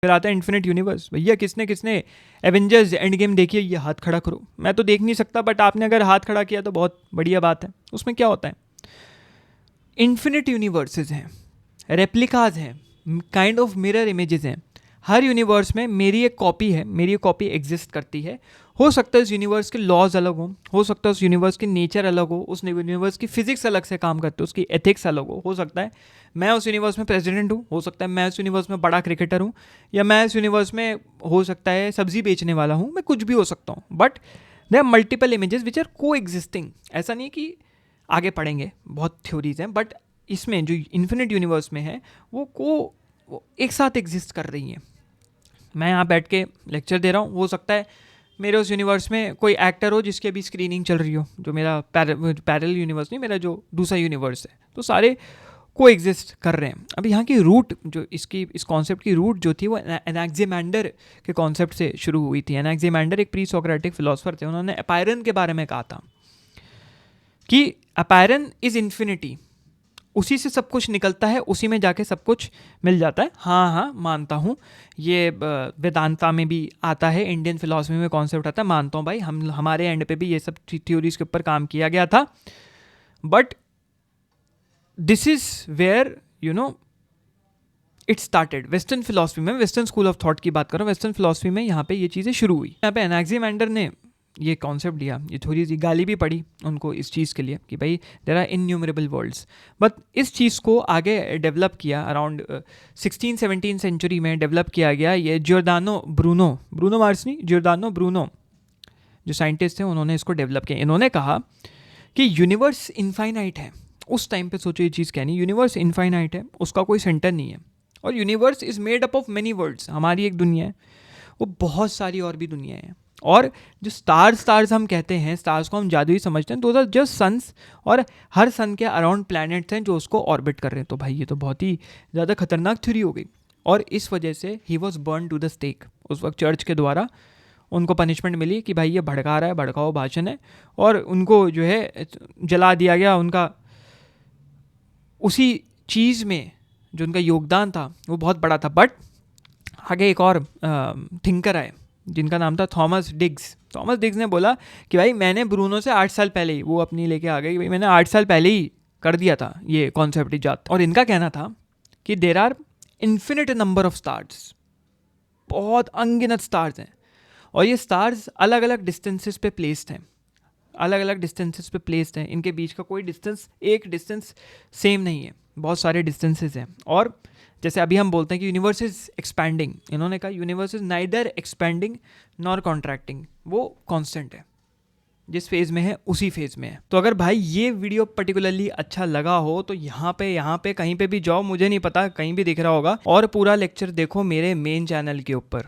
फिर आता है इन्फिनिट यूनिवर्स। भैया किसने किसने एवेंजर्स एंड गेम देखी है? ये हाथ खड़ा करो। मैं तो देख नहीं सकता, बट आपने अगर हाथ खड़ा किया तो बहुत बढ़िया बात है। उसमें क्या होता है, इन्फिनिट यूनिवर्सेस हैं, रेप्लिकाज हैं, काइंड ऑफ मिरर इमेजेस हैं। हर यूनिवर्स में मेरी एक कॉपी है, मेरी एक कॉपी एग्जिस्ट करती है। हो सकता है उस यूनिवर्स के लॉज अलग हो सकता है उस यूनिवर्स की नेचर अलग उस यूनिवर्स की फिजिक्स अलग से काम करते हो, उसकी एथिक्स अलग हो सकता है मैं उस यूनिवर्स में प्रेसिडेंट हूँ, हो सकता है मैं उस यूनिवर्स में बड़ा क्रिकेटर हूँ, या मैं इस यूनिवर्स में हो सकता है सब्जी बेचने वाला हूँ, मैं कुछ भी हो सकता हूँ। But there are multiple images which are coexisting. ऐसा नहीं कि आगे पढ़ेंगे, बहुत थ्योरीज हैं, बट इसमें जो इन्फिनिट यूनिवर्स में है वो एक साथ एग्जिस्ट कर रही हैं। मैं यहाँ बैठ के लेक्चर दे रहा हूँ, हो सकता है मेरे उस यूनिवर्स में कोई एक्टर हो जिसकी अभी स्क्रीनिंग चल रही हो, जो मेरा पैरेलल यूनिवर्स नहीं, मेरा जो दूसरा यूनिवर्स है, तो सारे को एग्जिस्ट कर रहे हैं। अब यहाँ की रूट जो इस कॉन्सेप्ट की रूट जो थी वो एनाक्सिमैंडर के कॉन्सेप्ट से शुरू हुई थी। एनाक्सिमैंडर एक प्री सोक्रेटिक फिलोसफर थे। उन्होंने अपैरन के बारे में कहा था कि अपैरन इज इन्फिनिटी, उसी से सब कुछ निकलता है, उसी में जाके सब कुछ मिल जाता है। हाँ मानता हूँ, ये वेदांता में भी आता है, इंडियन फिलॉसफी में कॉन्सेप्ट आता है, मानता हूँ भाई, हमारे एंड पे भी ये सब थ्योरीज के ऊपर काम किया गया था। But this is where it started. Western philosophy में, वेस्टर्न स्कूल ऑफ थॉट की बात करो, वेस्टर्न फिलॉसफी में यहाँ पे ये चीज़ें शुरू हुई। यहाँ पे एनाक्सिमैंडर ने ये कॉन्सेप्ट दिया, ये थोड़ी सी गाली भी पड़ी उनको इस चीज़ के लिए कि भाई there are innumerable worlds. But इस चीज़ को आगे डेवलप किया अराउंड 16-17 सेंचुरी में डेवलप किया गया। ये जियोर्दानो ब्रूनो जो साइंटिस्ट थे, उन्होंने इसको डेवलप किया। इन्होंने कहा कि यूनिवर्स इनफाइनाइट है। उस टाइम पे सोचो ये चीज़ क्या नहीं, यूनिवर्स इनफाइनाइट है, उसका कोई सेंटर नहीं है, और universe is made up of many world's. हमारी एक दुनिया है, वो बहुत सारी और भी दुनियाएं हैं। और जो स्टार्स हम कहते हैं, स्टार्स को हम जादुई समझते हैं, दोज आर जस्ट सन्स, और हर सन के अराउंड प्लैनेट्स हैं जो उसको ऑर्बिट कर रहे हैं। तो भाई ये तो बहुत ही ज़्यादा खतरनाक थ्योरी हो गई, और इस वजह से ही was burn to the stake. उस वक्त चर्च के द्वारा उनको पनिशमेंट मिली कि भाई ये भड़का रहा है, भड़काओ भाषण है, और उनको जो है जला दिया गया। उनका उसी चीज़ में जो उनका योगदान था वो बहुत बड़ा था। बट आगे एक और थिंकर आए जिनका नाम था थॉमस डिग्स ने बोला कि भाई मैंने ब्रूनो से 8 साल पहले ही, वो अपनी लेके आ गए कि भाई मैंने 8 साल पहले ही कर दिया था ये कॉन्सेप्ट इजाद। और इनका कहना था कि there are infinite number of stars, बहुत अनगिनत स्टार्स हैं, और ये स्टार्स अलग अलग डिस्टेंसेस पे प्लेस्ड हैं, इनके बीच का कोई डिस्टेंस, एक डिस्टेंस सेम नहीं है, बहुत सारे डिस्टेंसेस हैं। और जैसे अभी हम बोलते हैं कि यूनिवर्स इज एक्सपैंडिंग, इन्होंने कहा universe is neither expanding nor contracting, वो कांस्टेंट है, जिस फेज़ में है उसी फेज़ में है। तो अगर भाई ये वीडियो पर्टिकुलरली अच्छा लगा हो तो यहाँ पे कहीं पे भी जाओ, मुझे नहीं पता, कहीं भी दिख रहा होगा, और पूरा लेक्चर देखो मेरे मेन चैनल के ऊपर।